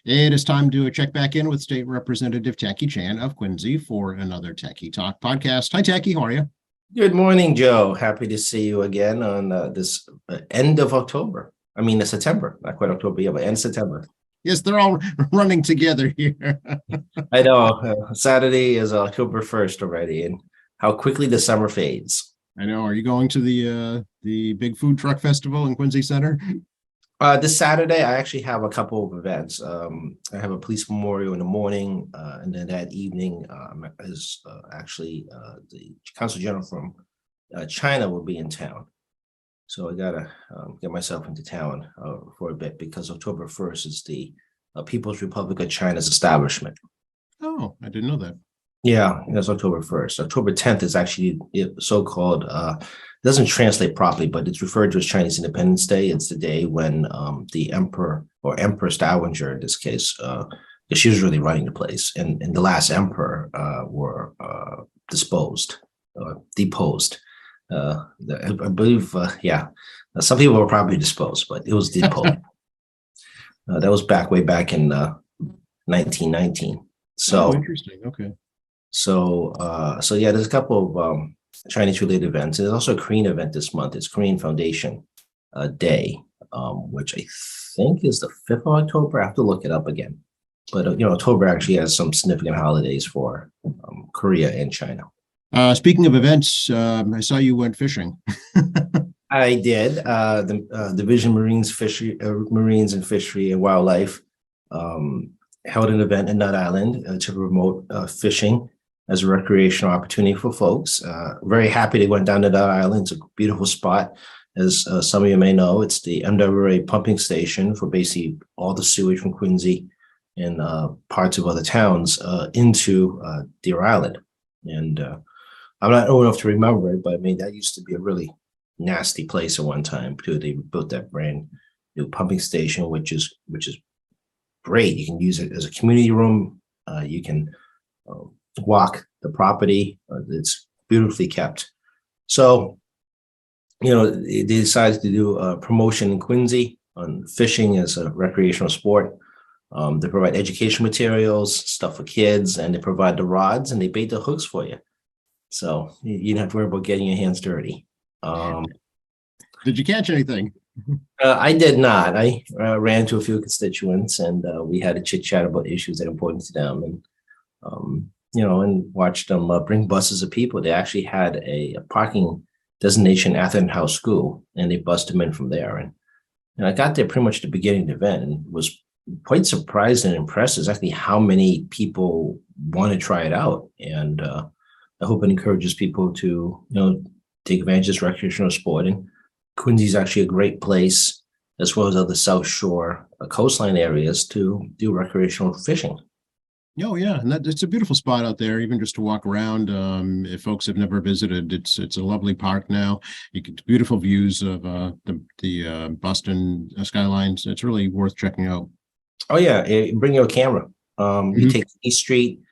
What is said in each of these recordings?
It is time to check back in with State Representative Tacky Chan of Quincy for another Tacky Talk podcast. Hi, Tacky. How are you? Good morning, Joe. Happy to see you again on this end of October. I mean, September, not quite October, yeah, but end of September. Yes, they're all running together here. I know Saturday is October 1st already, and how quickly the summer fades. I know. Are you going to the big food truck festival in Quincy Center? This Saturday, I actually have a couple of events. I have a police memorial in the morning, and then that evening is actually the Consul General from China will be in town. So I gotta get myself into town for a bit because October 1st is the People's Republic of China's establishment. Oh, I didn't know that. Yeah, that's October 1st. October 10th is actually so-called, doesn't translate properly, but it's referred to as Chinese Independence Day. It's the day when the emperor or Empress Dowager, in this case, she was really running the place, and the last emperor were deposed. I believe, some people were probably disposed, but it was deposed. That was way back in 1919. So interesting. Okay. So yeah, there's a couple of Chinese related events. And there's also a Korean event this month. It's Korean Foundation Day, which I think is the 5th of October. I have to look it up again. But October actually has some significant holidays for Korea and China. Speaking of events, I saw you went fishing. I did. The Division Marines and Fishery and Wildlife held an event in Nut Island to promote fishing as a recreational opportunity for folks. Very happy they went down to Nut Island. It's a beautiful spot. As some of you may know, it's the MWA pumping station for basically all the sewage from Quincy and parts of other towns into Deer Island. And I'm not old enough to remember it, but I mean, that used to be a really nasty place at one time too. They built that brand new pumping station, which is great. You can use it as a community room. You can walk the property. It's beautifully kept. So, they decided to do a promotion in Quincy on fishing as a recreational sport. They provide education materials, stuff for kids, and they provide the rods and they bait the hooks for you. So you don't have to worry about getting your hands dirty. Did you catch anything? I did not. I ran to a few constituents and we had a chit chat about issues that are important to them, and and watched them bring buses of people. They actually had a parking designation at Atherton House School, and they bussed them in from there. And I got there pretty much at the beginning of the event and was quite surprised and impressed exactly how many people want to try it out. And I hope it encourages people to take advantage of this recreational sport. And Quincy is actually a great place, as well as other South Shore coastline areas, to do recreational fishing. Oh yeah, and it's a beautiful spot out there, even just to walk around. If folks have never visited, it's a lovely park now. You get beautiful views of the Boston skylines. It's really worth checking out. Oh yeah, bring your camera. You take East Street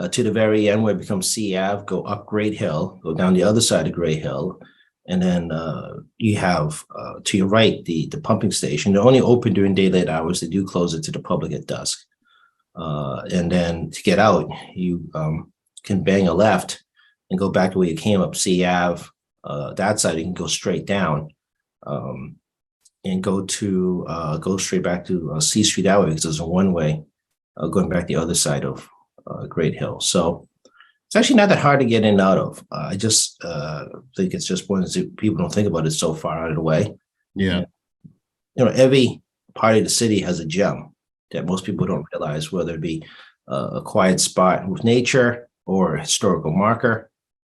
to the very end where it becomes C Ave, go up Great Hill, go down the other side of Great Hill, and then you have to your right the pumping station. They're only open during daylight hours. They do close it to the public at dusk. And then to get out, you can bang a left and go back to where you came up, C Ave. That side you can go straight down and go straight back to C Street that way, because there's a one-way going back the other side of Great Hill. So it's actually not that hard to get in and out of. I just think it's just one that people don't think about it so far out of the way. Yeah. Every part of the city has a gem that most people don't realize, whether it be a quiet spot with nature or a historical marker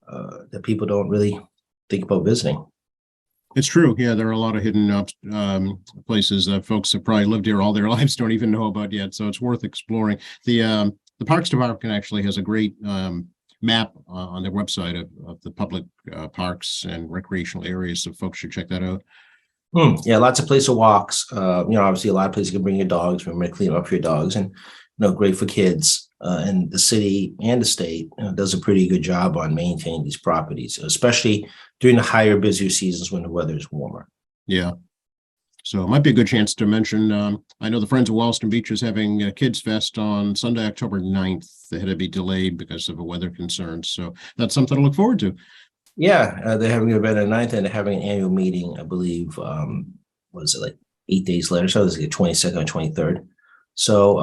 that people don't really think about visiting. It's true. Yeah, there are a lot of hidden places that folks have probably lived here all their lives don't even know about yet. So it's worth exploring. The Parks Department actually has a great map on their website of the public parks and recreational areas. So folks should check that out. Yeah, lots of places to walks. Obviously a lot of places you can bring your dogs. Remember to clean up for your dogs, and great for kids. And the city and the state does a pretty good job on maintaining these properties, especially during the higher, busier seasons when the weather is warmer. Yeah. So it might be a good chance to mention, I know the Friends of Wollaston Beach is having a Kids Fest on Sunday, October 9th. They had to be delayed because of a weather concerns. So that's something to look forward to. Yeah, they're having an event on 9th and they're having an annual meeting, I believe, what is it, like 8 days later? So it's like 22nd or 23rd. So,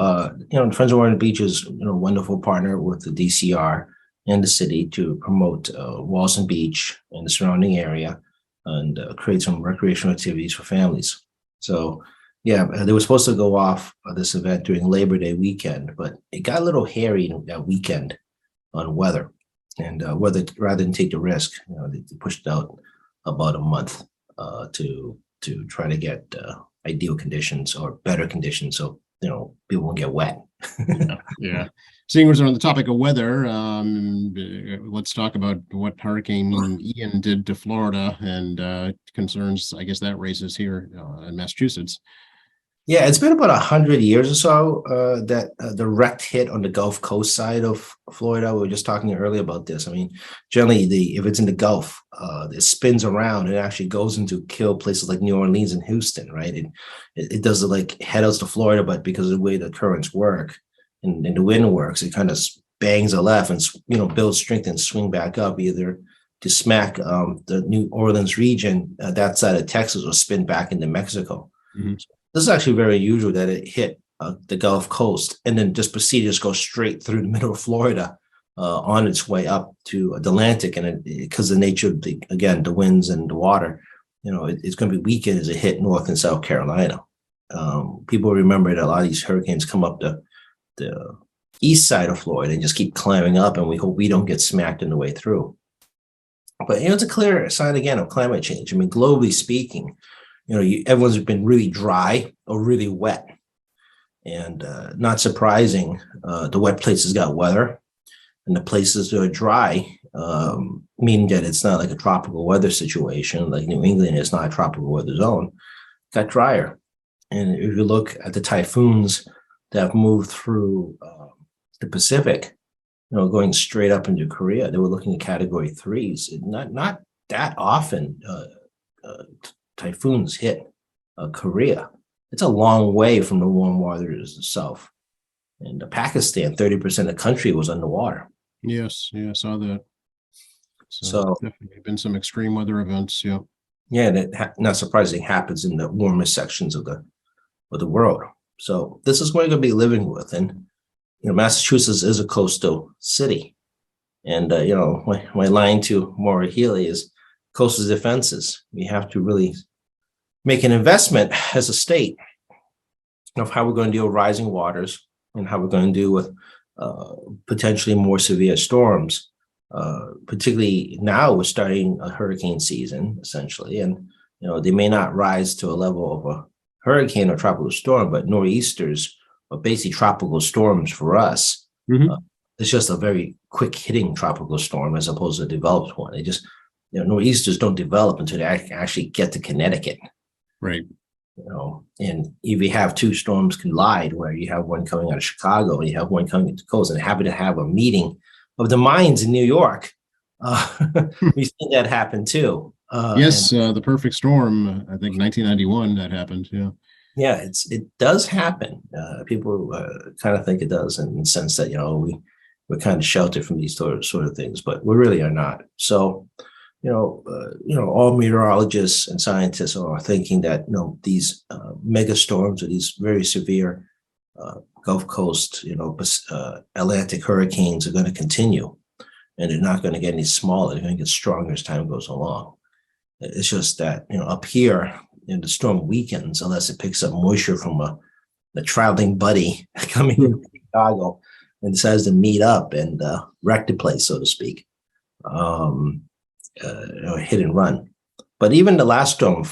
the Friends of Wollaston Beach is, a wonderful partner with the DCR and the city to promote Wollaston Beach and the surrounding area and create some recreational activities for families. So, yeah, they were supposed to go off this event during Labor Day weekend, but it got a little hairy that weekend on weather. And whether rather than take the risk, they pushed out about a month to try to get ideal conditions or better conditions, so people won't get wet. Yeah. Seeing as we're on the topic of weather, let's talk about what Hurricane Ian did to Florida and concerns, I guess, that raises here in Massachusetts. Yeah, it's been about 100 years or so that the direct hit on the Gulf Coast side of Florida. We were just talking earlier about this. I mean, generally, if it's in the Gulf, it spins around and actually goes into kill places like New Orleans and Houston, right? It does like head out to Florida, but because of the way the currents work and the wind works, it kind of bangs a left and builds strength and swing back up either to smack the New Orleans region, that side of Texas, or spin back into Mexico. Mm-hmm. This is actually very unusual that it hit the Gulf Coast and then just proceeded to go straight through the middle of Florida on its way up to the Atlantic. And because of the nature of the winds and the water, it's going to be weakened as it hit North and South Carolina. People remember that a lot of these hurricanes come up the east side of Florida and just keep climbing up, and we hope we don't get smacked in the way through. But it's a clear sign again of climate change. I mean, globally speaking, everyone's been really dry or really wet, and not surprising, the wet places got wetter, and the places that are dry, meaning that it's not like a tropical weather situation like New England is not a tropical weather zone, got drier. And if you look at the typhoons that have moved through the Pacific, going straight up into Korea, they were looking at Category 3s. Not that often typhoons hit Korea. It's a long way from the warm waters south. And Pakistan, 30% of the country was underwater. Yes, yeah, I saw that. So definitely been some extreme weather events. Yeah. Yeah, that not surprising happens in the warmest sections of the world. So this is what we're going to be living with. And Massachusetts is a coastal city. And my line to Maura Healey is coastal defenses. We have to really make an investment as a state of how we're going to deal with rising waters and how we're going to deal with potentially more severe storms. Particularly now we're starting a hurricane season, essentially, and they may not rise to a level of a hurricane or tropical storm, but nor'easters are basically tropical storms for us. Mm-hmm. It's just a very quick hitting tropical storm as opposed to a developed one. They just nor'easters don't develop until they actually get to Connecticut. Right. And if you have two storms collide, where you have one coming out of Chicago and you have one coming to the coast, and happen to have a meeting of the minds in New York, we've seen that happen too. Yes, the perfect storm. I think 1991 that happened. Yeah. Yeah, it does happen. People kind of think it does, in the sense that we're kind of sheltered from these sort of things, but we really are not. So, all meteorologists and scientists are thinking that these mega storms or these very severe Gulf Coast, Atlantic hurricanes are going to continue, and they're not going to get any smaller. They're going to get stronger as time goes along. It's just that up here, the storm weakens unless it picks up moisture from a traveling buddy coming into Chicago and decides to meet up and wreck the place, so to speak. Hit and run. But even the last storm,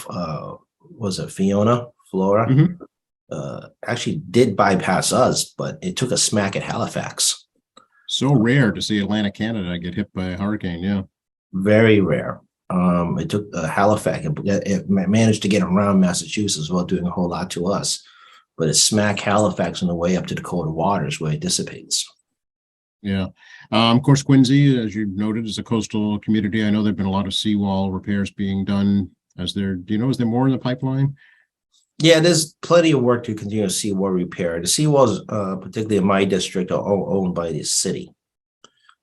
was it Fiona, Flora? Mm-hmm. Actually did bypass us, but it took a smack at Halifax. So rare to see Atlantic Canada get hit by a hurricane. Yeah. Very rare. It took Halifax. It managed to get around Massachusetts without doing a whole lot to us, but it smacked Halifax on the way up to the colder waters where it dissipates. Yeah. Of course, Quincy, as you noted, is a coastal community. I know there've been a lot of seawall repairs being done. Is there more in the pipeline? Yeah, there's plenty of work to continue seawall repair. The seawalls, particularly in my district, are all owned by the city.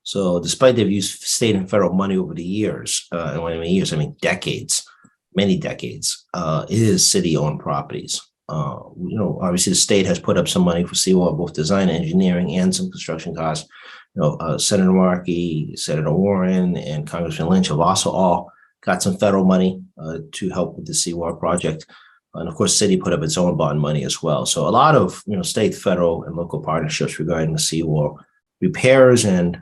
So despite they've used state and federal money over the years, and when I mean years, I mean decades, many decades, it is city-owned properties. Obviously the state has put up some money for seawall, both design, engineering, and some construction costs. Senator Markey, Senator Warren, and Congressman Lynch have also all got some federal money to help with the seawall project. And of course, city put up its own bond money as well. So a lot of state, federal, and local partnerships regarding the seawall repairs and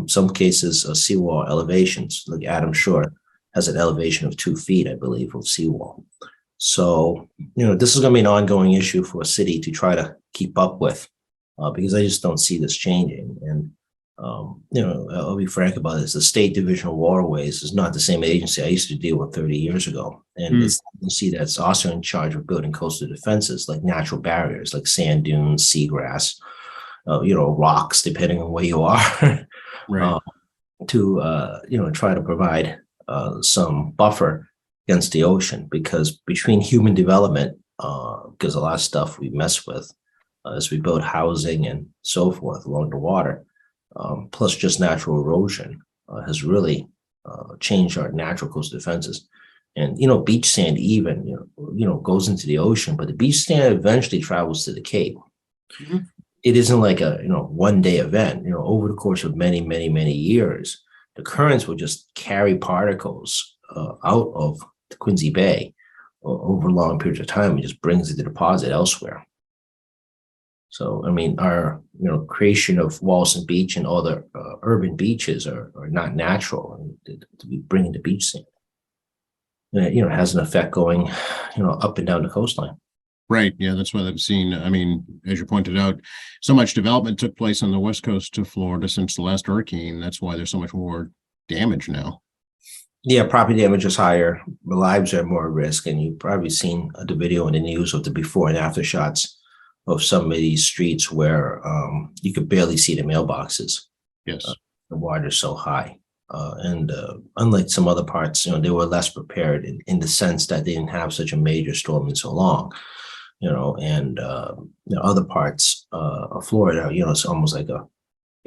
some cases seawall elevations. Like Adam Shore has an elevation of 2 feet, I believe, of seawall. So this is going to be an ongoing issue for a city to try to keep up with because I just don't see this changing. And I'll be frank about this: the State Division of Waterways is not the same agency I used to deal with 30 years ago, and it's you see that's also in charge of building coastal defenses like natural barriers, like sand dunes, seagrass. Rocks, depending on where you are, Right. to try to provide some buffer against the ocean. Because between human development, because a lot of stuff we mess with as we build housing and so forth along the water, plus just natural erosion has really changed our natural coastal defenses. And beach sand even goes into the ocean, but the beach sand eventually travels to the Cape. Mm-hmm. It isn't like a 1-day event. Over the course of many, many, many years, the currents will just carry particles out of the Quincy Bay over long periods of time. It just brings it to deposit elsewhere. So I mean, our creation of Walson Beach and other urban beaches are not natural. To be bringing the beach sand, and it has an effect going up and down the coastline. Right. Yeah, that's what I've seen. I mean, as you pointed out, so much development took place on the west coast of Florida since the last hurricane. That's why there's so much more damage now. Yeah, property damage is higher. The lives are more at risk. And you've probably seen the video in the news of the before and after shots of some of these streets where you could barely see the mailboxes. Yes. The water's so high. And unlike some other parts, they were less prepared in the sense that they didn't have such a major storm in so long. And other parts of Florida, it's almost like a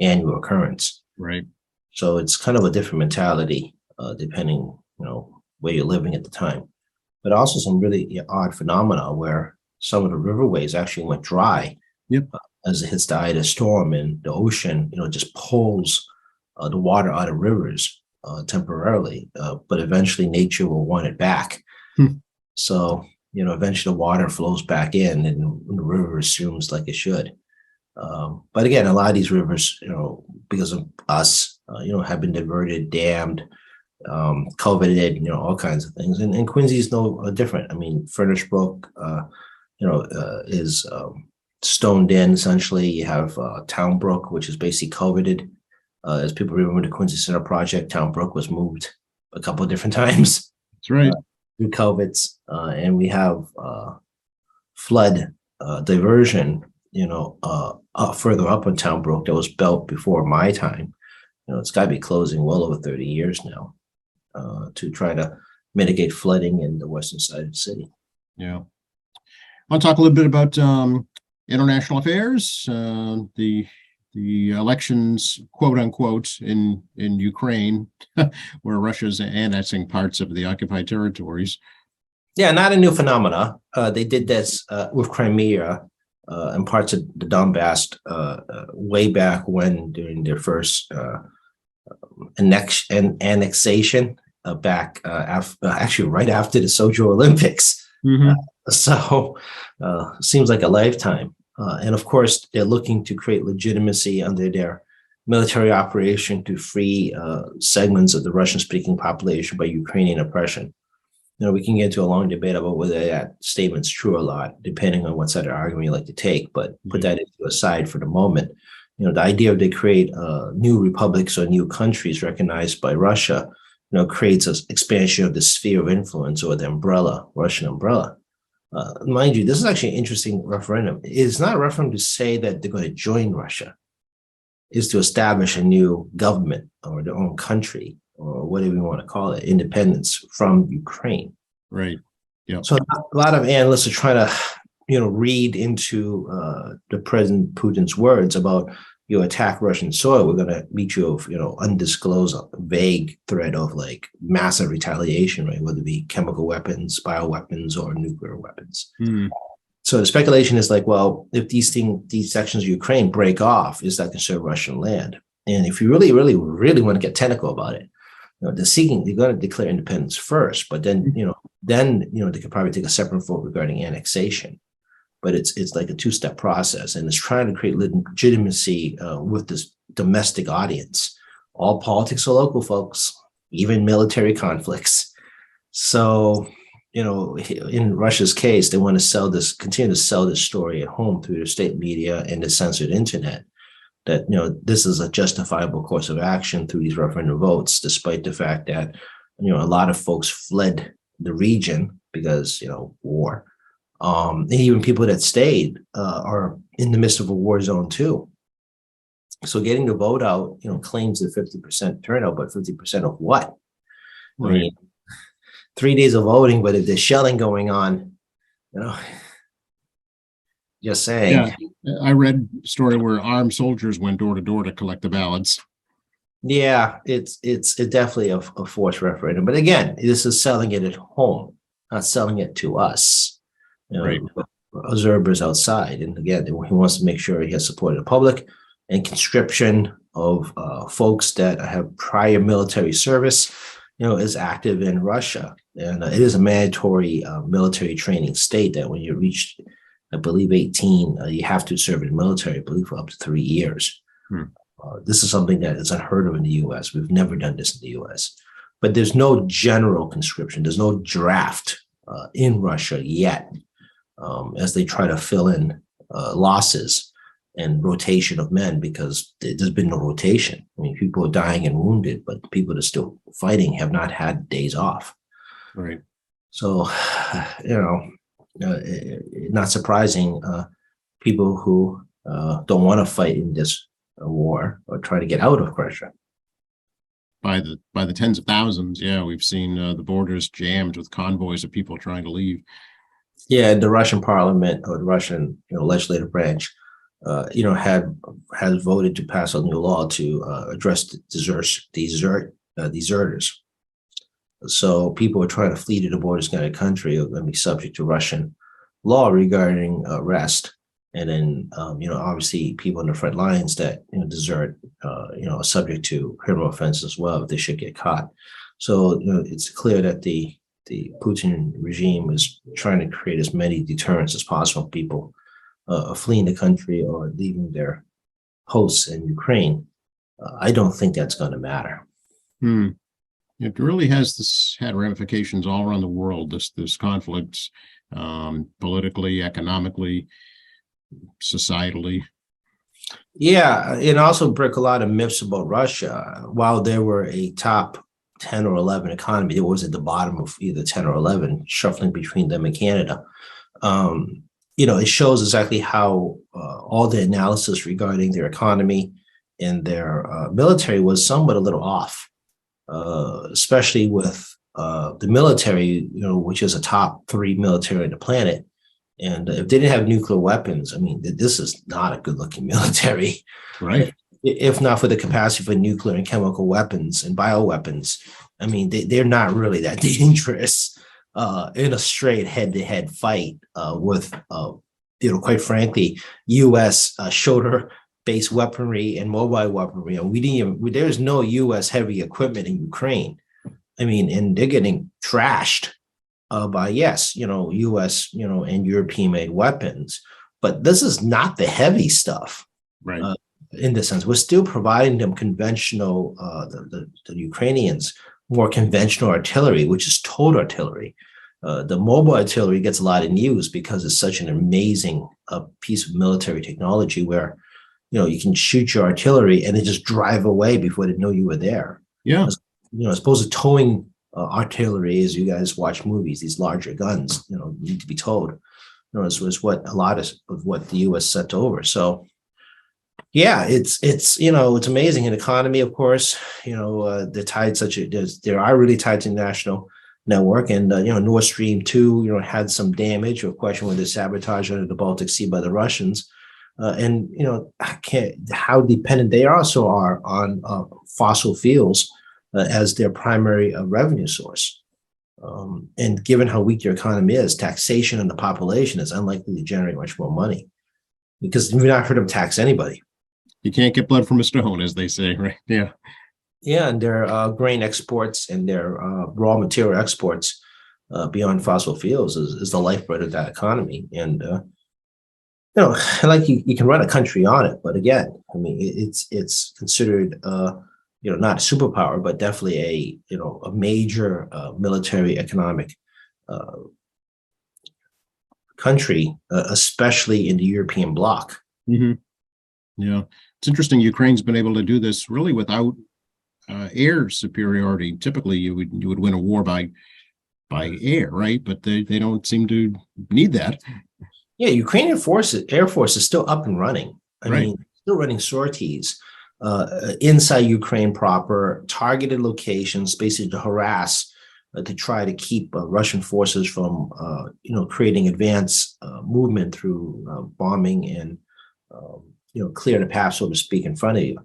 annual occurrence. Right. So it's kind of a different mentality, depending, where you're living at the time. But also some really odd phenomena where some of the riverways actually went dry. Yep. As it hits the eye of the storm, and the ocean, just pulls the water out of rivers temporarily, but eventually nature will want it back. So eventually the water flows back in and the river assumes like it should. But again, a lot of these rivers, because of us, have been diverted, dammed, coveted, all kinds of things. And Quincy's no different. I mean, Furnace Brook, is stoned in essentially. You have Town Brook, which is basically coveted. As people remember, the Quincy Center project, Town Brook was moved a couple of different times. That's right. Through culverts, and we have flood diversion, further up on Town Brook that was built before my time. It's got to be closing well over 30 years now to try to mitigate flooding in the western side of the city. Yeah. I want to talk a little bit about international affairs, the elections, quote unquote, in Ukraine, where Russia's annexing parts of the occupied territories. Yeah, not a new phenomena. They did this with Crimea and parts of the Donbass way back when, during their first annexation back actually right after the Sochi Olympics. Mm-hmm. So seems like a lifetime. And of course, they're looking to create legitimacy under their military operation to free segments of the Russian-speaking population by Ukrainian oppression. We can get into a long debate about whether that statement's true or not, depending on what side of the argument you like to take. But put that into aside for the moment. The idea of they create new republics or new countries recognized by Russia, creates an expansion of the sphere of influence or the umbrella, Russian umbrella. Mind you, this is actually an interesting referendum. It's not a referendum to say that they're going to join Russia. It's to establish a new government or their own country, or whatever you want to call it, independence from Ukraine. Right. Yeah. So a lot of analysts are trying to, read into the President Putin's words about you attack Russian soil, we're going to meet you of undisclosed, vague threat of like massive retaliation, right? Whether it be chemical weapons, bioweapons, or nuclear weapons. Hmm. So the speculation is like, well, if these sections of Ukraine break off, is that considered Russian land? And if you really, really, really want to get technical about it, they're going to declare independence first, but then they could probably take a separate vote regarding annexation. But it's like a two-step process, and it's trying to create legitimacy with this domestic audience. All politics are local, folks, even military conflicts. So, in Russia's case, they want to continue to sell this story at home through their state media and the censored internet, that, this is a justifiable course of action through these referendum votes, despite the fact that, a lot of folks fled the region because, war. And even people that stayed are in the midst of a war zone too. So getting the vote out, claims a 50% turnout, but 50% of what? Right. I mean, 3 days of voting, but if there's shelling going on, just saying. Yeah, I read a story where armed soldiers went door to door to collect the ballots. Yeah, it's definitely a forced referendum. But again, this is selling it at home, not selling it to us. Right. Observers outside. And again, he wants to make sure he has support of the public and conscription of folks that have prior military service, is active in Russia. And it is a mandatory military training state that when you reach, I believe, 18, you have to serve in the military, I believe, for up to 3 years. This is something that is unheard of in the U.S. We've never done this in the U.S. But there's no general conscription. There's no draft in Russia yet. As they try to fill in losses and rotation of men, because there's been no rotation. I mean, people are dying and wounded, but people that are still fighting have not had days off. Right. So, not surprising, people who don't want to fight in this war or try to get out of Russia. By the tens of thousands, yeah, we've seen the borders jammed with convoys of people trying to leave. Yeah, the Russian parliament or the Russian legislative branch, has voted to pass a new law to address deserters. So people are trying to flee to the borders of the country are going to be subject to Russian law regarding arrest. And then, obviously people in the front lines that desert, are subject to criminal offense as well if they should get caught. So, it's clear that the Putin regime is trying to create as many deterrents as possible. People fleeing the country or leaving their hosts in Ukraine. I don't think that's going to matter. It really has had ramifications all around the world. This conflict, politically, economically, societally. Yeah, it also broke a lot of myths about Russia. While there were a top 10 or 11 economy, it was at the bottom of either 10 or 11, shuffling between them and Canada. It shows exactly how all the analysis regarding their economy and their military was somewhat a little off, especially with the military, which is a top 3 military on the planet. And if they didn't have nuclear weapons, I mean, this is not a good-looking military. Right. If not for the capacity for nuclear and chemical weapons and bioweapons, I mean, they're not really that dangerous in a straight head-to-head fight with, quite frankly, U.S. shoulder-based weaponry and mobile weaponry. And there's no U.S. heavy equipment in Ukraine. I mean, and they're getting trashed by, yes, U.S., and European-made weapons. But this is not the heavy stuff. Right. In this sense, we're still providing them conventional, the Ukrainians, more conventional artillery, which is towed artillery. The mobile artillery gets a lot of news because it's such an amazing piece of military technology where, you can shoot your artillery and they just drive away before they know you were there. Yeah. As opposed to towing artillery, as you guys watch movies, these larger guns, need to be towed. Is what a lot of what the U.S. sent over. So, yeah, it's amazing. An economy, of course, they're tied there are really tied to national network. And, Nord Stream 2, had some damage or question whether sabotage under the Baltic Sea by the Russians. How dependent they also are on fossil fuels as their primary revenue source. And given how weak your economy is, taxation on the population is unlikely to generate much more money, because you've not heard them tax anybody. You can't get blood from a stone, as they say, right? Yeah. Yeah, and their grain exports and their raw material exports beyond fossil fuels is the lifeblood of that economy. And like you can run a country on it, but again, I mean, it's considered not a superpower, but definitely a major military economic country, especially in the European bloc. Mm-hmm. Yeah, it's interesting. Ukraine's been able to do this really without air superiority. Typically, you would win a war by air, right? But they don't seem to need that. Yeah, Ukrainian Air Force is still up and running. I Right. mean, still running sorties inside Ukraine proper, targeted locations, basically to harass, to try to keep Russian forces from, creating advance movement through bombing and, clear the path, so to speak, in front of you.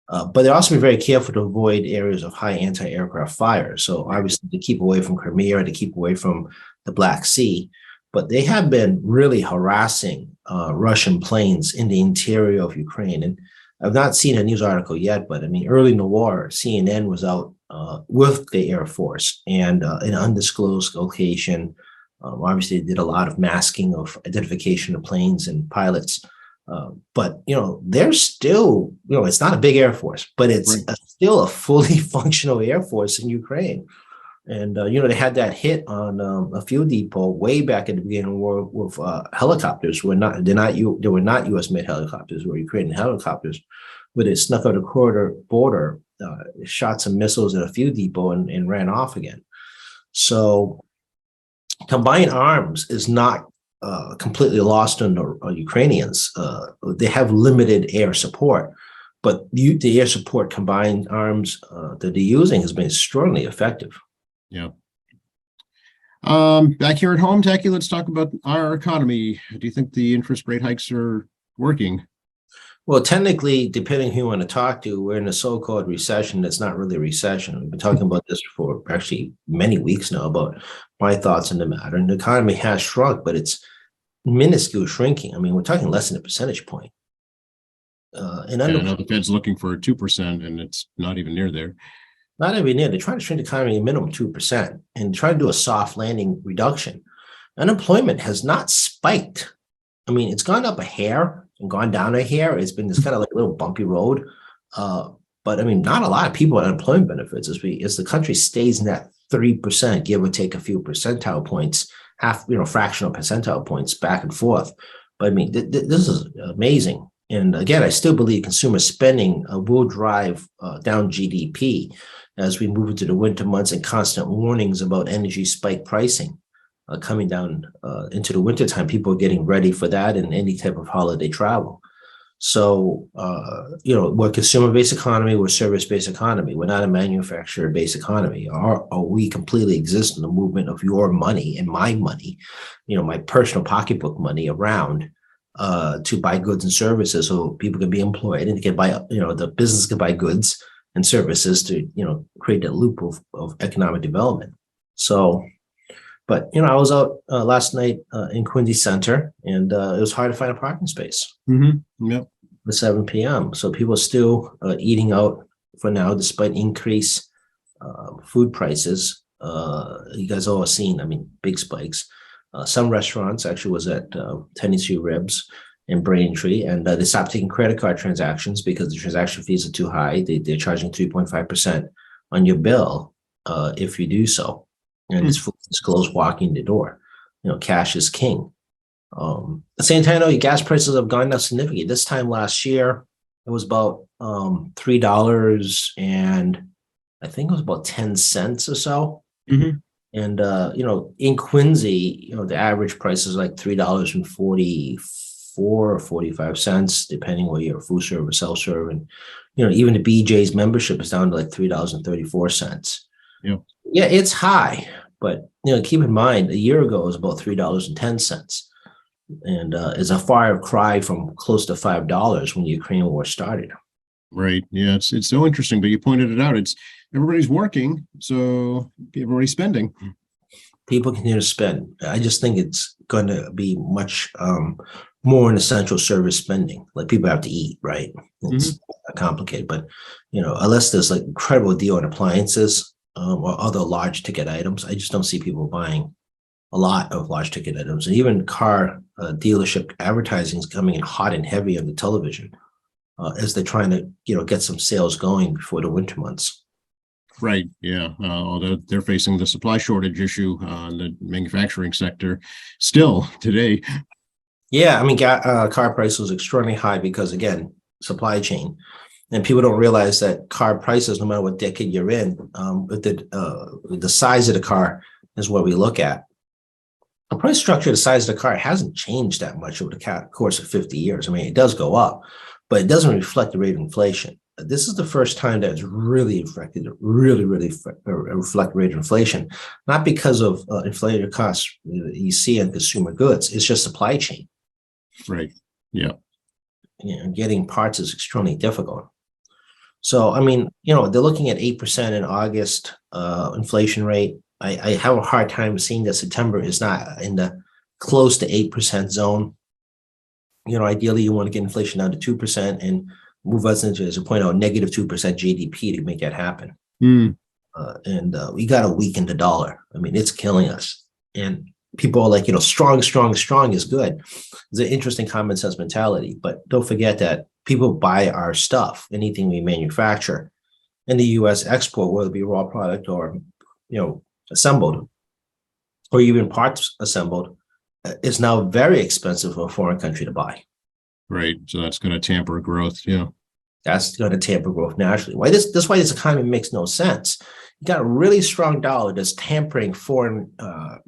But they're also being very careful to avoid areas of high anti-aircraft fire. So obviously to keep away from Crimea, to keep away from the Black Sea. But they have been really harassing Russian planes in the interior of Ukraine. And I've not seen a news article yet, but I mean, early in the war, CNN was out with the Air Force and in an undisclosed location. Obviously, they did a lot of masking of identification of planes and pilots. But they're still, it's not a big Air Force, but it's Right. still a fully functional Air Force in Ukraine. And they had that hit on a fuel depot way back at the beginning of the war with helicopters. They were not U.S. made helicopters, they were Ukrainian helicopters, but it snuck out a border, shot some missiles at a fuel depot and ran off again. So combined arms is not completely lost on the Ukrainians. They have limited air support, but the air support combined arms that they're using has been extraordinarily effective. Yeah. Back here at home, Taki, let's talk about our economy. Do you think the interest rate hikes are working? Well, technically, depending who you want to talk to, we're in a so-called recession that's not really a recession. We've been talking about this for actually many weeks now about my thoughts on the matter. And the economy has shrunk, but it's minuscule shrinking. I mean, we're talking less than a percentage point. I know the Fed's looking for 2%, and it's not even near there. Not even near. They're trying to shrink the economy a minimum 2% and try to do a soft landing reduction. Unemployment has not spiked. I mean, it's gone up a hair and gone down a hair. It's been this kind of like a little bumpy road. But I mean, not a lot of people on unemployment benefits as the country stays in that 3%, give or take a few percentile points, fractional percentile points back and forth. But I mean, this is amazing. And again, I still believe consumer spending will drive down GDP as we move into the winter months, and constant warnings about energy spike pricing coming down into the wintertime. People are getting ready for that and any type of holiday travel. So, we're a consumer-based economy, we're a service-based economy. We're not a manufacturer-based economy. We completely exist in the movement of your money and my money, my personal pocketbook money around to buy goods and services so people can be employed and can buy, the business can buy goods and services to, create that loop of economic development. So, but, I was out last night in Quincy Center, and it was hard to find a parking space. Mm-hmm. Yep. At 7 p.m. So people are still eating out for now, despite increased food prices. You guys all have seen, big spikes. Some restaurants actually was at Tennessee Ribs in Braintree, and they stopped taking credit card transactions because the transaction fees are too high. They're charging 3.5% on your bill if you do so. And it's fully disclosed walking the door. Cash is king. At the same time, your gas prices have gone down significantly. This time last year, it was about $3 and I think it was about 10 cents or so. Mm-hmm. And in Quincy, the average price is like $3.44 or 45 cents, depending whether you're food serve or self-serve. And even the BJ's membership is down to like $3.34. Yeah. Yeah, it's high, But keep in mind, a year ago it was about $3.10, and is a far cry from close to $5 when the Ukraine war started. Right. Yeah. It's so interesting, but you pointed it out. It's everybody's working, so everybody's spending. People continue to spend. I just think it's going to be much more in essential service spending. Like people have to eat, right? It's complicated, but unless there's like incredible deal on appliances or other large ticket items, I just don't see people buying a lot of large ticket items. And even car dealership advertising is coming in hot and heavy on the television as they're trying to get some sales going before the winter months. Right. Yeah. Although they're facing the supply shortage issue in the manufacturing sector still today. Yeah, I mean, car prices was extraordinarily high because, again, supply chain, and people don't realize that car prices, no matter what decade you're in, the size of the car is what we look at. The price structure, the size of the car hasn't changed that much over the course of 50 years. I mean, it does go up, but it doesn't reflect the rate of inflation. This is the first time that it's really reflect rate of inflation, not because of inflated costs you see in consumer goods. It's just supply chain. Right. Yeah. Getting parts is extremely difficult. So, I mean, they're looking at 8% in August inflation rate. I have a hard time seeing that September is not in the close to 8% zone. Ideally, you want to get inflation down to 2% and move us into, as a point out, negative 2% GDP to make that happen. And we got to weaken the dollar. I mean, it's killing us. And people are like, strong is good. It's an interesting common sense mentality. But don't forget that people buy our stuff, anything we manufacture in the U.S. export, whether it be raw product or, assembled, or even parts assembled, is now very expensive for a foreign country to buy. Right. So that's going to tamper growth. Yeah. That's going to tamper growth naturally. That's why this economy makes no sense. You got a really strong dollar that's tampering foreign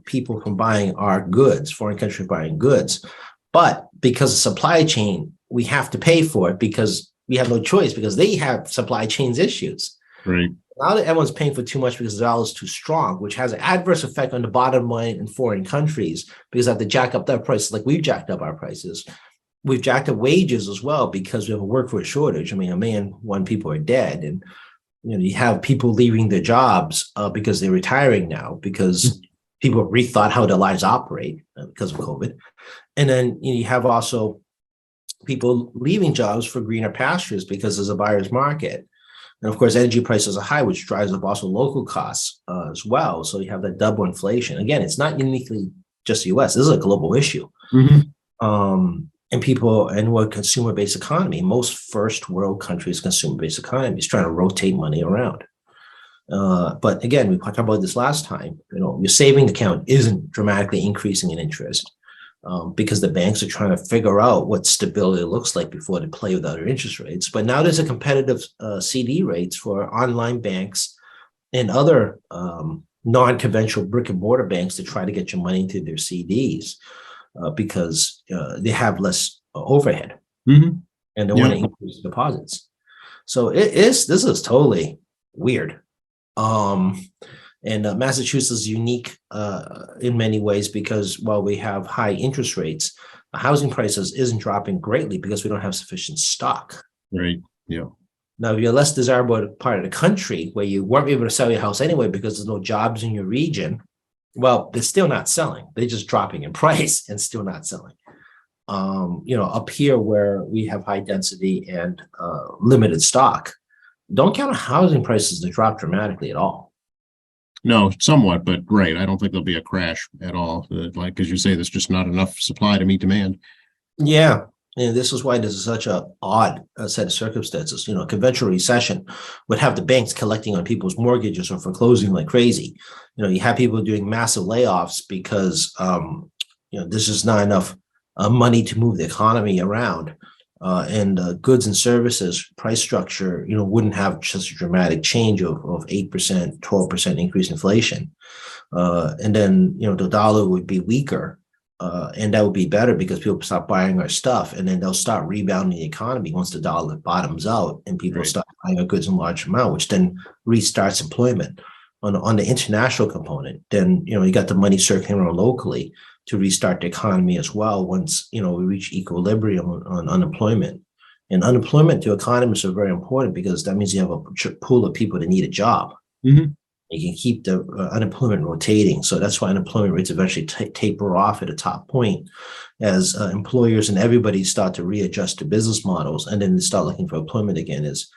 people from buying our goods, foreign countries buying goods. But because of supply chain, we have to pay for it because we have no choice because they have supply chains issues. Right. Now that everyone's paying for too much because the dollar is too strong, which has an adverse effect on the bottom line in foreign countries because they have to jack up their prices like we've jacked up our prices. We've jacked up wages as well because we have a workforce shortage. I mean, 1 people are dead, and you have people leaving their jobs because they're retiring now because people rethought how their lives operate because of COVID. And then you have also people leaving jobs for greener pastures because there's a buyer's market. And of course, energy prices are high, which drives up also local costs as well. So you have that double inflation. Again, it's not uniquely just the US. This is a global issue. And we're a consumer-based economy. Most first world countries, consumer-based economies, trying to rotate money around. But again, we talked about this last time. Your saving account isn't dramatically increasing in interest because the banks are trying to figure out what stability looks like before they play with other interest rates. But now there's a competitive CD rates for online banks and other non-conventional brick and mortar banks to try to get your money into their CDs because they have less overhead and they want to increase deposits. So this is totally weird. And Massachusetts is unique in many ways because while we have high interest rates, housing prices isn't dropping greatly because we don't have sufficient stock. Right. Yeah. Now, if you're a less desirable part of the country where you weren't able to sell your house anyway because there's no jobs in your region, well, they're still not selling. They're just dropping in price and still not selling. Up here where we have high density and limited stock, don't count on housing prices to drop dramatically at all. No, somewhat, but right. I don't think there'll be a crash at all. Like, as you say, there's just not enough supply to meet demand. Yeah. And this is why this is such an odd set of circumstances. A conventional recession would have the banks collecting on people's mortgages or foreclosing like crazy. You have people doing massive layoffs because, there's just not enough money to move the economy around. And goods and services price structure, wouldn't have such a dramatic change of 8%, 12% increase in inflation. And then, the dollar would be weaker. And that would be better because people stop buying our stuff and then they'll start rebounding the economy once the dollar bottoms out and people start buying our goods in large amount, which then restarts employment. on the international component, then, you got the money circulating around locally to restart the economy as well once, we reach equilibrium on unemployment. And unemployment to economists are very important because that means you have a pool of people that need a job. Mhm. You can keep the unemployment rotating. So that's why unemployment rates eventually taper off at a top point as employers and everybody start to readjust their business models, and then they start looking for employment again as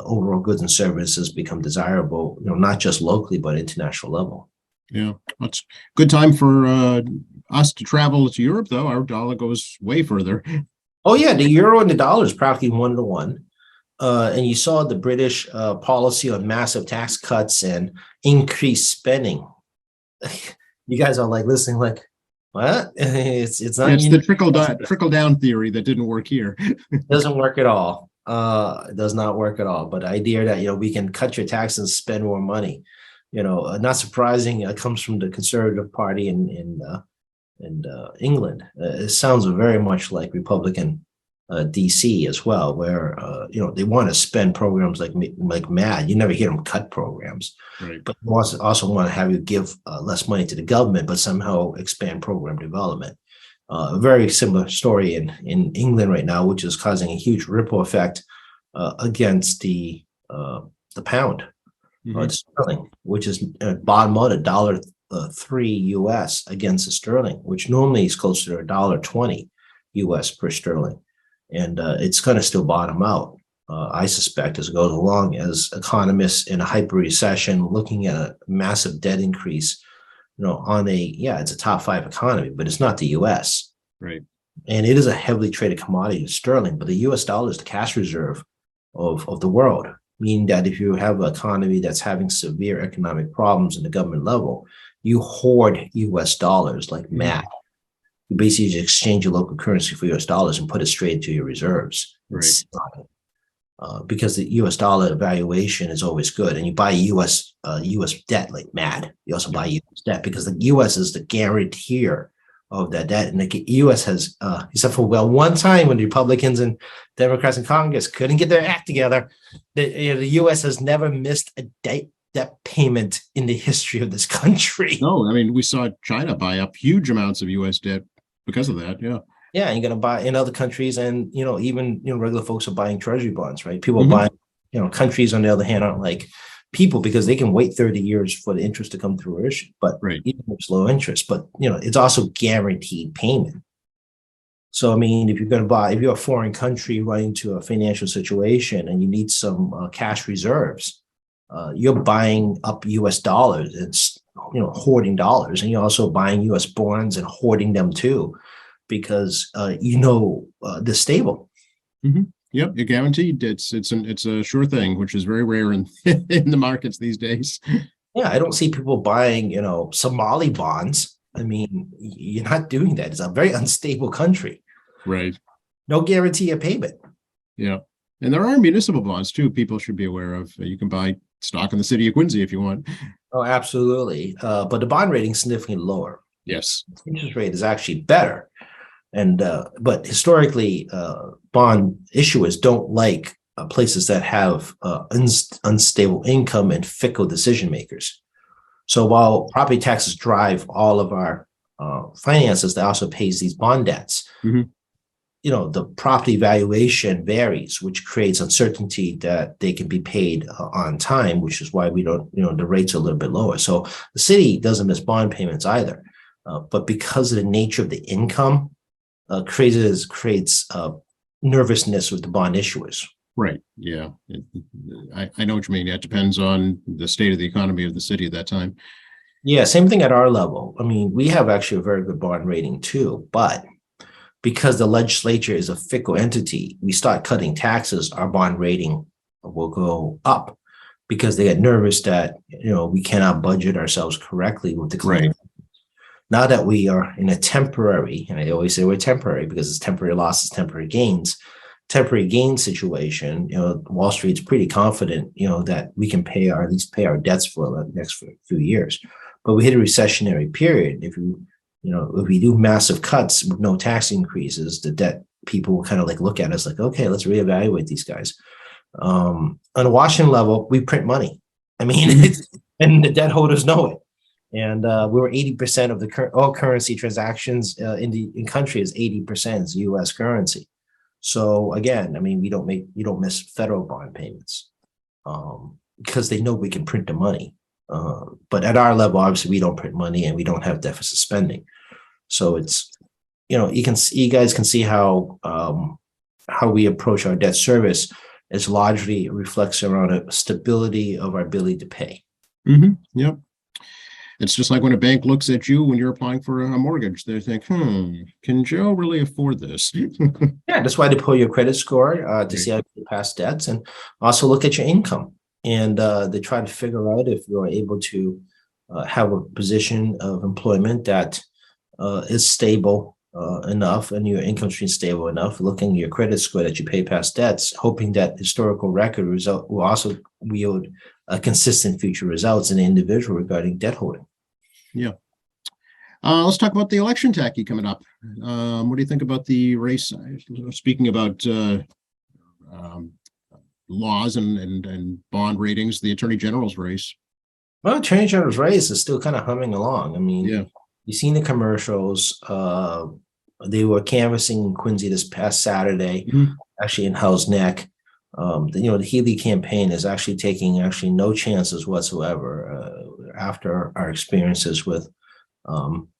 overall goods and services become desirable, not just locally, but international level. Yeah, that's good time for us to travel to Europe, though. Our dollar goes way further. Oh yeah, the euro and the dollar is practically 1-to-1. And you saw the British policy on massive tax cuts and increased spending. You guys are like listening, like, what? It's not. It's the trickle down theory that didn't work here. It doesn't work at all. It does not work at all. But the idea that we can cut your taxes and spend more money, not surprising. It comes from the Conservative Party in England. It sounds very much like Republican DC as well, where they want to spend programs like mad. You never hear them cut programs, Right. but they also want to have you give less money to the government, but somehow expand program development. A very similar story in England right now, which is causing a huge ripple effect against the pound or the sterling, which is bottom out at $1.03 US against the sterling, which normally is closer to $1.20 US per sterling. And it's going to still bottom out, I suspect, as it goes along, as economists in a hyper recession looking at a massive debt increase, it's a top 5 economy, but it's not the US. Right. And it is a heavily traded commodity, sterling, but the US dollar is the cash reserve of the world, meaning that if you have an economy that's having severe economic problems in the government level, you hoard US dollars like mad. You basically just exchange your local currency for US dollars and put it straight into your reserves. Right. Because the US dollar valuation is always good, and you buy US debt like mad. You also buy US debt because the US is the guarantor of that debt, and the US has, except for one time when the Republicans and Democrats in Congress couldn't get their act together, the US has never missed a debt payment in the history of this country. No, I mean, we saw China buy up huge amounts of US debt because of that. Yeah. Yeah, you're gonna buy in other countries, and even regular folks are buying treasury bonds, right? People are buying, countries on the other hand aren't like people because they can wait 30 years for the interest to come to fruition, but even with low interest, but it's also guaranteed payment. So I mean, if you're a foreign country running into a financial situation and you need some cash reserves, you're buying up US dollars and hoarding dollars, and you're also buying US bonds and hoarding them too, because they're stable. Yep, you're guaranteed. It's a sure thing, which is very rare in in the markets these days. Yeah, I don't see people buying Somali bonds. I mean, you're not doing that. It's a very unstable country. Right. No guarantee of payment. Yeah, and there are municipal bonds too. People should be aware of. You can buy stock in the city of Quincy if you want. Oh, absolutely. But the bond rating is significantly lower. Yes. Interest rate is actually better. And but historically, bond issuers don't like places that have unstable income and fickle decision makers. So while property taxes drive all of our finances, that also pays these bond debts. The property valuation varies, which creates uncertainty that they can be paid on time, which is why we don't, the rates are a little bit lower. So the city doesn't miss bond payments either. But because of the nature of the income, creates nervousness with the bond issuers. Right. Yeah. I know what you mean. It depends on the state of the economy of the city at that time. Yeah, same thing at our level. I mean, we have actually a very good bond rating too, but because the legislature is a fickle entity, we start cutting taxes, our bond rating will go up because they get nervous that, we cannot budget ourselves correctly with the claim. Right. Now that we are in a temporary, and I always say we're temporary because it's temporary losses, temporary gains situation, Wall Street's pretty confident, that we can at least pay our debts for the next few years. But we hit a recessionary period. If we do massive cuts with no tax increases, the debt people will kind of look at us like, okay, let's reevaluate these guys. On a Washington level, we print money. I mean, and the debt holders know it. And we were 80% of all currency transactions in country is 80% is U.S. currency. So again, I mean, you don't miss federal bond payments because they know we can print the money. But at our level, obviously, we don't print money and we don't have deficit spending. So it's, you guys can see how we approach our debt service is largely reflects around a stability of our ability to pay. Yep. It's just like when a bank looks at you when you're applying for a mortgage, they think, can Joe really afford this? Yeah, that's why they pull your credit score to see how you pass debts, and also look at your income. And they try to figure out if you're able to have a position of employment that is stable enough and your income stream stable enough, looking at your credit score that you pay past debts, hoping that historical record result will also yield consistent future results in the individual regarding debt holding. Yeah. Let's talk about the election tacky coming up. What do you think about the race? Speaking about laws and bond ratings, the Attorney General's race. Well, Attorney General's race is still kind of humming along. I mean, yeah, you've seen the commercials. They were canvassing in Quincy this past Saturday, actually in Hell's Neck. The Healy campaign is actually taking no chances whatsoever after our experiences with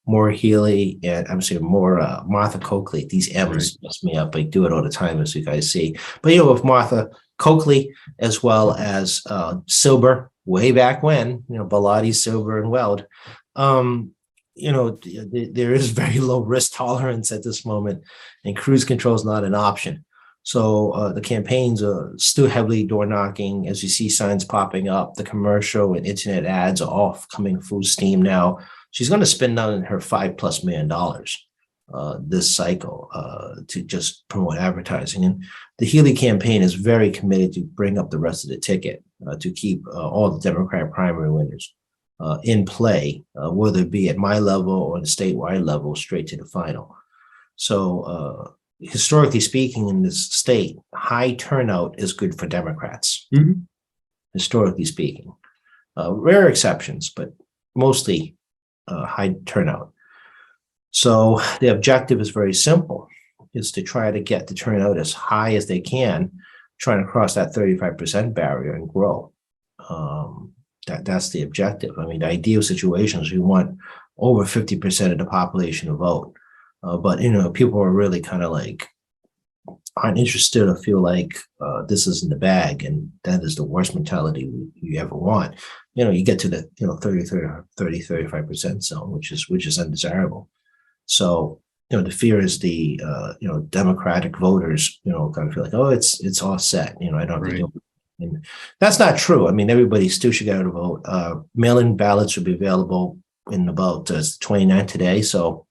Maura Healey and I'm saying Martha Coakley. These M's mess me up. I do it all the time, as you guys see. But with Martha Coakley as well as Silber, way back when, Bellotti, Silber, and Weld. There is very low risk tolerance at this moment, and cruise control is not an option. So the campaigns are still heavily door knocking. As you see signs popping up, the commercial and internet ads are all coming full steam now. She's going to spend on her $5+ million this cycle to just promote advertising. And the Healy campaign is very committed to bring up the rest of the ticket to keep all the Democratic primary winners in play, whether it be at my level or the statewide level, straight to the final. So historically speaking, in this state, high turnout is good for Democrats. Historically speaking, rare exceptions, but mostly high turnout. So the objective is very simple: is to try to get the turnout as high as they can, trying to cross that 35% barrier and grow. That's the objective. I mean, the ideal situation is we want over 50% of the population to vote. But people are really kind of like aren't interested or feel like this is in the bag, and that is the worst mentality you ever want. You get to the 35% zone, which is undesirable. So the fear is the Democratic voters kind of feel like, oh, it's all set. I don't have to do it. And that's not true. I mean, everybody still should get out to vote. Mail-in ballots will be available in about 29 today. So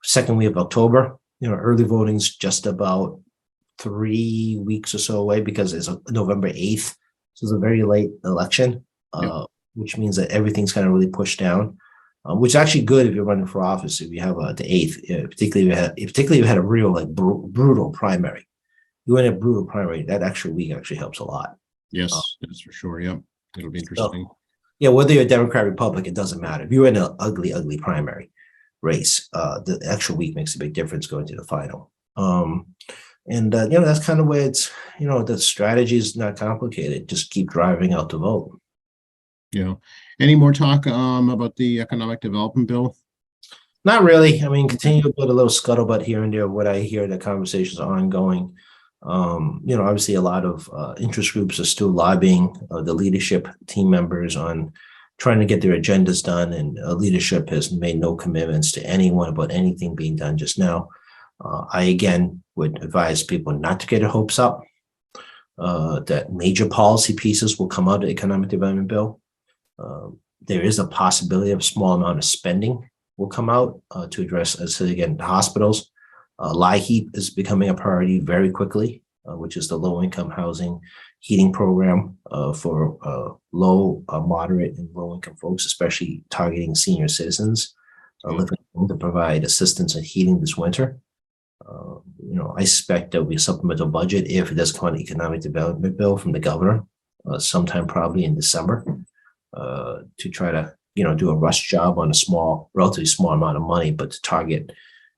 second week of October, early voting's just about 3 weeks or so away because it's November 8th. So it's a very late election, which means that everything's kind of really pushed down, which is actually good if you're running for office. If you have the 8th, particularly if you had a real brutal primary, you win a brutal primary, that extra week actually helps a lot. Yes, that's for sure. Yeah, it'll be interesting. So, whether you're a Democrat, Republican, it doesn't matter. If you're in an ugly primary race, the extra week makes a big difference going to the final. That's kind of where it's, the strategy is not complicated. Just keep driving out the vote. Yeah. Any more talk about the economic development bill? Not really. I mean, continue to put a little scuttlebutt here and there. What I hear, the conversations are ongoing. Obviously a lot of interest groups are still lobbying the leadership team members on trying to get their agendas done, and leadership has made no commitments to anyone about anything being done just now. I again would advise people not to get their hopes up that major policy pieces will come out of the economic development bill. There is a possibility of a small amount of spending will come out to address, as again, the hospitals. LIHEAP is becoming a priority very quickly, which is the low-income housing heating program for low, moderate, and low-income folks, especially targeting senior citizens living to provide assistance in heating this winter. I suspect there will be a supplemental budget if it does come out of the economic development bill from the governor sometime probably in December. to try to, do a rush job on a relatively small amount of money, but to target,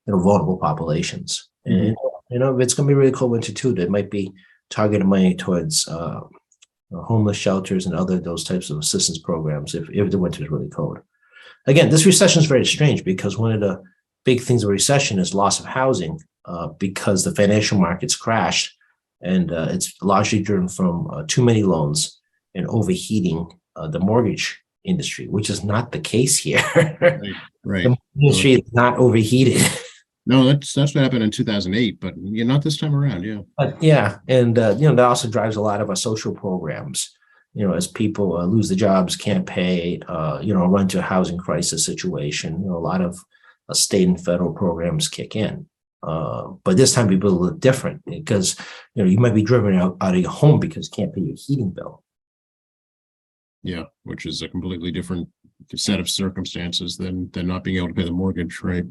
vulnerable populations. And, if it's going to be really cold winter too, there might be targeted money towards homeless shelters and other those types of assistance programs if the winter is really cold. Again, this recession is very strange because one of the big things of recession is loss of housing because the financial markets crashed, and it's largely driven from too many loans and overheating the mortgage industry, which is not the case here. Right. The industry is not overheated. No, that's what happened in 2008, but not this time around. Yeah. Yeah, and that also drives a lot of our social programs. As people lose their jobs, can't pay, run to a housing crisis situation. A lot of state and federal programs kick in. But this time people look different because you might be driven out of your home because you can't pay your heating bill. Yeah, which is a completely different set of circumstances than not being able to pay the mortgage, right?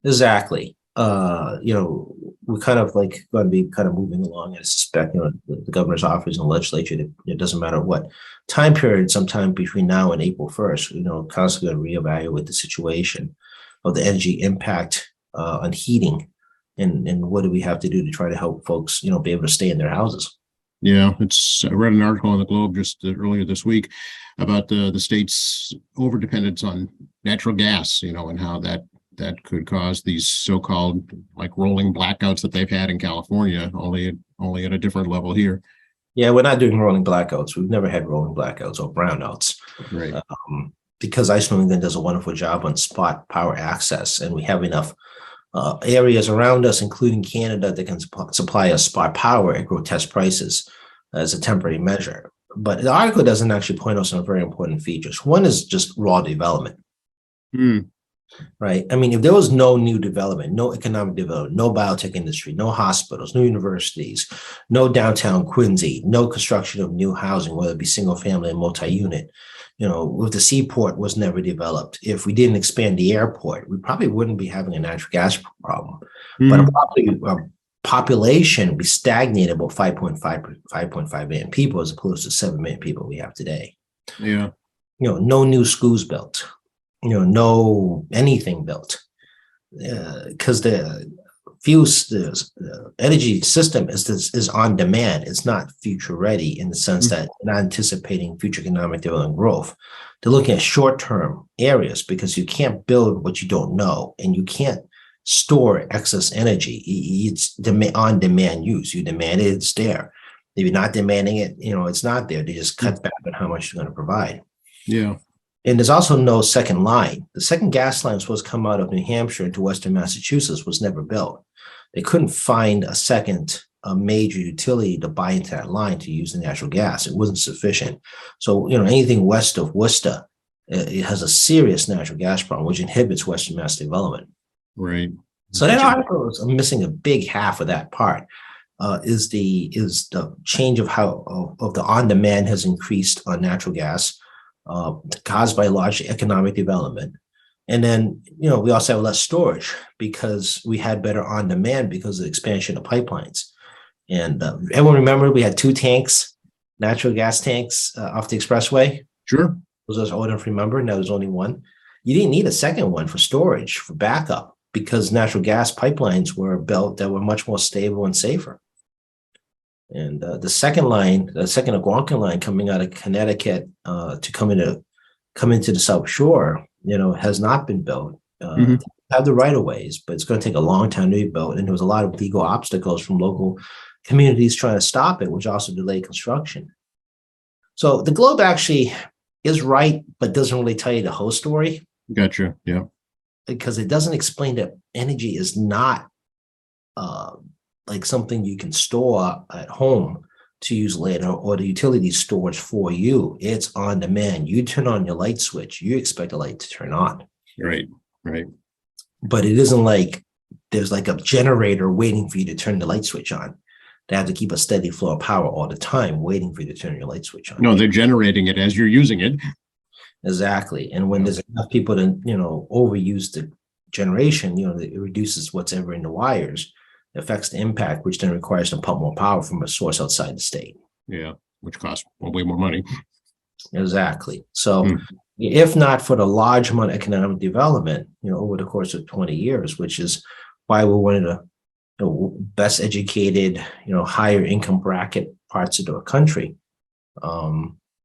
Exactly. We're kind of like going to be kind of moving along. I suspect, the governor's office and the legislature, it doesn't matter what time period, sometime between now and April 1st, constantly going to reevaluate the situation of the energy impact on heating and what do we have to do to try to help folks, be able to stay in their houses. Yeah, I read an article in the Globe just earlier this week about the state's overdependence on natural gas, and how that could cause these so-called like rolling blackouts that they've had in California, only at a different level here. Yeah, we're not doing rolling blackouts. We've never had rolling blackouts or brownouts. Right. Because ICE New England does a wonderful job on spot power access, and we have enough areas around us, including Canada, that can supply us spot power at grotesque prices as a temporary measure. But the article doesn't actually point us on very important features. One is just raw development. Right. I mean, if there was no new development, no economic development, no biotech industry, no hospitals, no universities, no downtown Quincy, no construction of new housing, whether it be single family and multi-unit, if the seaport was never developed, if we didn't expand the airport, we probably wouldn't be having a natural gas problem. But our population would be stagnated about 5.5 million people as opposed to 7 million people we have today. Yeah. No new schools built. No anything built, because the energy system is on demand. It's not future ready in the sense that not anticipating future economic development growth. They're looking at short-term areas because you can't build what you don't know, and you can't store excess energy. It's on demand use. You demand it, it's there. If you're not demanding it, it's not there. They just cut back on how much you're going to provide. Yeah. And there's also no second line. The second gas line was supposed to come out of New Hampshire into Western Massachusetts, was never built. They couldn't find a major utility to buy into that line to use the natural gas. It wasn't sufficient. So, anything west of Worcester, it has a serious natural gas problem, which inhibits Western Mass development. Right. So that article is missing a big half of that part. Is the change of how of the on demand has increased on natural gas. Caused by large economic development. And then, we also have less storage because we had better on demand because of the expansion of pipelines. And everyone remember we had 2 tanks, natural gas tanks off the expressway? Sure. Those are old enough to remember. Now there's only one. You didn't need a second one for storage, for backup, because natural gas pipelines were built that were much more stable and safer. And the second Algonquin line coming out of Connecticut to come into the South Shore, has not been built. Have the right of ways, but it's going to take a long time to be built. And there was a lot of legal obstacles from local communities trying to stop it, which also delayed construction. So the Globe actually is right, but doesn't really tell you the whole story. Gotcha. Yeah. Because it doesn't explain that energy is not like something you can store at home to use later, or the utility stores for you. It's on demand. You turn on your light switch, you expect the light to turn on. Right. But it isn't like there's like a generator waiting for you to turn the light switch on. They have to keep a steady flow of power all the time, waiting for you to turn your light switch on. No, they're generating it as you're using it. Exactly. And when there's enough people to, overuse the generation, it reduces what's ever in the wires. Affects the impact, which then requires to pump more power from a source outside the state. Yeah, which costs way more money. Exactly. So Hmm. if not for the large amount of economic development, over the course of 20 years, which is why we're one of the best educated, higher income bracket parts of the country,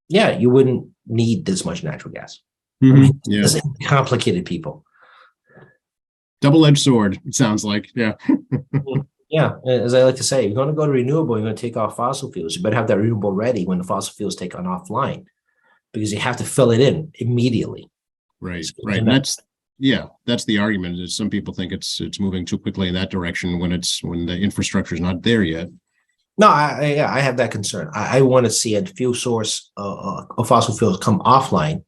yeah, you wouldn't need this much natural gas. I Hmm. mean, Yeah. it's complicated, people. Double-edged sword, it sounds like. Yeah. Yeah, as I like to say, you're going to go to renewable, you're going to take off fossil fuels. You better have that renewable ready when the fossil fuels take on offline, because you have to fill it in immediately. Right. So, Right. And that's the argument is some people think it's moving too quickly in that direction when the infrastructure is not there yet. no, I have that concern. I want to see a fuel source of fossil fuels come offline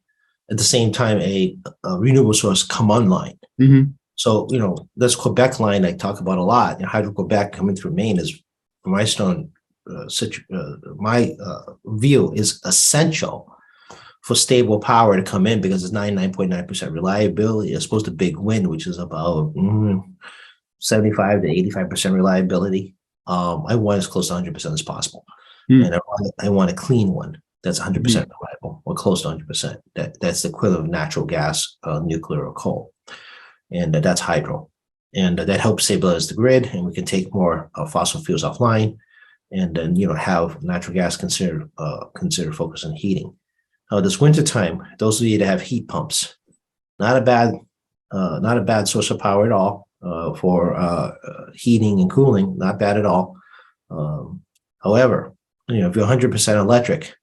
at the same time a renewable source come online. Hmm. So, this Quebec line I talk about a lot, Hydro Quebec coming through Maine is, from my view, is essential for stable power to come in, because it's 99.9% reliability as opposed to big wind, which is about 75 to 85% reliability. I want as close to 100% as possible. Hmm. And I want a clean one that's 100% Hmm. reliable or close to 100%. That's the equivalent of natural gas, nuclear, or coal. And that's hydro. And that helps stabilize the grid, and we can take more fossil fuels offline, and then have natural gas consider focus on heating. This wintertime, those of you that have heat pumps, not a bad source of power at all for heating and cooling, not bad at all. However, if you're 100% electric,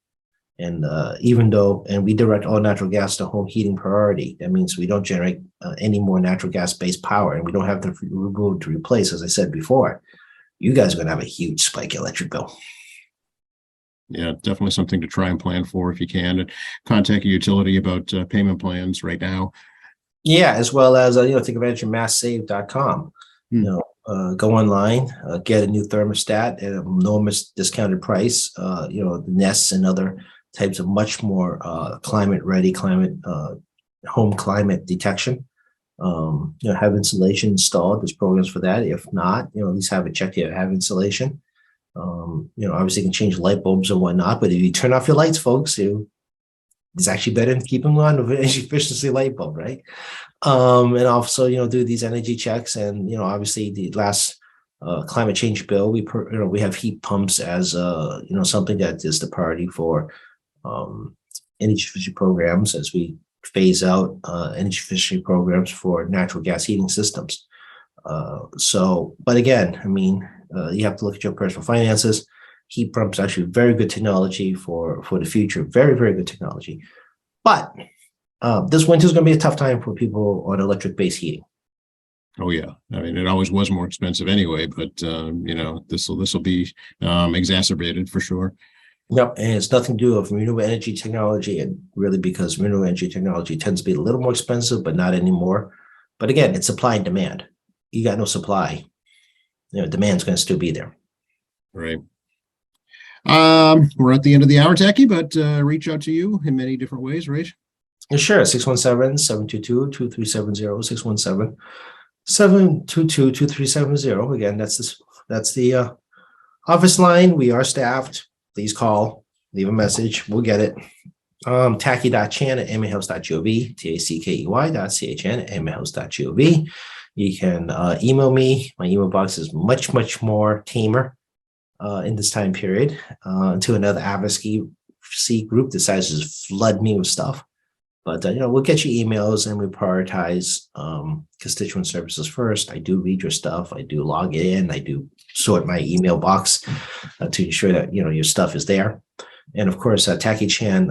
and and we direct all natural gas to home heating priority, that means we don't generate any more natural gas-based power, and we don't have the room to replace, as I said before, you guys are going to have a huge spike electric bill. Yeah, definitely something to try and plan for if you can, and contact your utility about payment plans right now. Yeah, as well as take advantage of masssave.com. Hmm. Go online, get a new thermostat at an enormous discounted price. The Nests and other types of much more climate ready, home climate detection. Have insulation installed. There's programs for that. If not, at least have it checked. You have insulation. Obviously you can change light bulbs and whatnot, but if you turn off your lights, folks, it's actually better to keep them on with energy efficiency light bulb, right? And also, do these energy checks, and obviously the last climate change bill, we have heat pumps as something that is the priority for energy efficiency programs as we phase out energy efficiency programs for natural gas heating systems. But again, I mean, you have to look at your personal finances. Heat pumps actually very good technology for the future. Very, very good technology. But this winter is going to be a tough time for people on electric-based heating. Oh yeah, I mean it always was more expensive anyway, but this will be exacerbated for sure. Yep, and it's nothing to do with renewable energy technology, and really because renewable energy technology tends to be a little more expensive, but not anymore. But again, it's supply and demand. You got no supply, demand's going to still be there. Right. We're at the end of the hour, Tacky, but reach out to you in many different ways, right? Sure, 617-722-2370, 617-722-2370. Again, that's the office line. We are staffed. Please call, leave a message. We'll get it. Tacky.chan@amihouse.gov, tackey.chn@amihouse.gov. You can email me. My email box is much, much more tamer in this time period until another advocacy group decides to flood me with stuff. But we'll get you emails, and we prioritize constituent services first. I do read your stuff. I do log in. I do sort my email box to ensure that your stuff is there. And of course, Tacky Chan,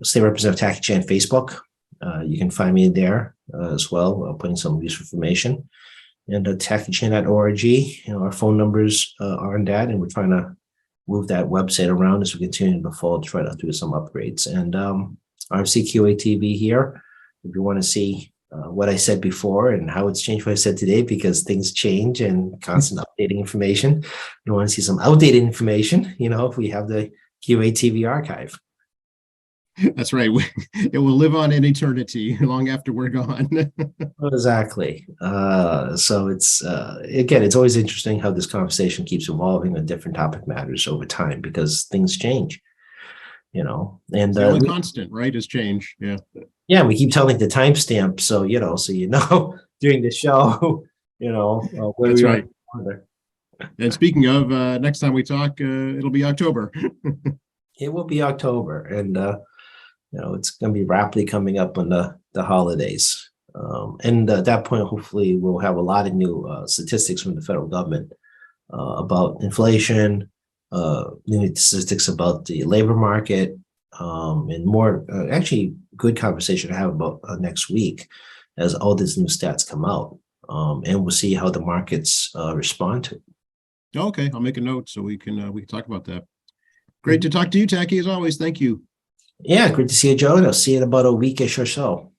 State Representative Tacky Chan Facebook. You can find me there as well, putting some useful information. And tackychan.org. Our phone numbers are on that, and we're trying to move that website around as we continue to fall to try to do some upgrades. And RFC QA TV here. If you want to see what I said before and how it's changed what I said today, because things change and constant updating information. You want to see some outdated information, if we have the QA TV archive. That's right. It will live on in eternity long after we're gone. Exactly. So it's again, it's always interesting how this conversation keeps evolving on different topic matters over time, because things change. and It's the only constant, right, is change. Yeah. yeah, we keep telling the timestamp, so during the show, where That's we are. right. And speaking of, next time we talk, it'll be October. It will be October, and it's going to be rapidly coming up on the holidays. And at that point, hopefully, we'll have a lot of new statistics from the federal government about inflation, new statistics about the labor market, and more. Actually, good conversation to have about next week as all these new stats come out, and we'll see how the markets respond to it. Okay, I'll make a note so we can talk about that. Great to talk to you, Tacky, as always. Thank you. Yeah, great to see you, Joe. And I'll see you in about a weekish or so.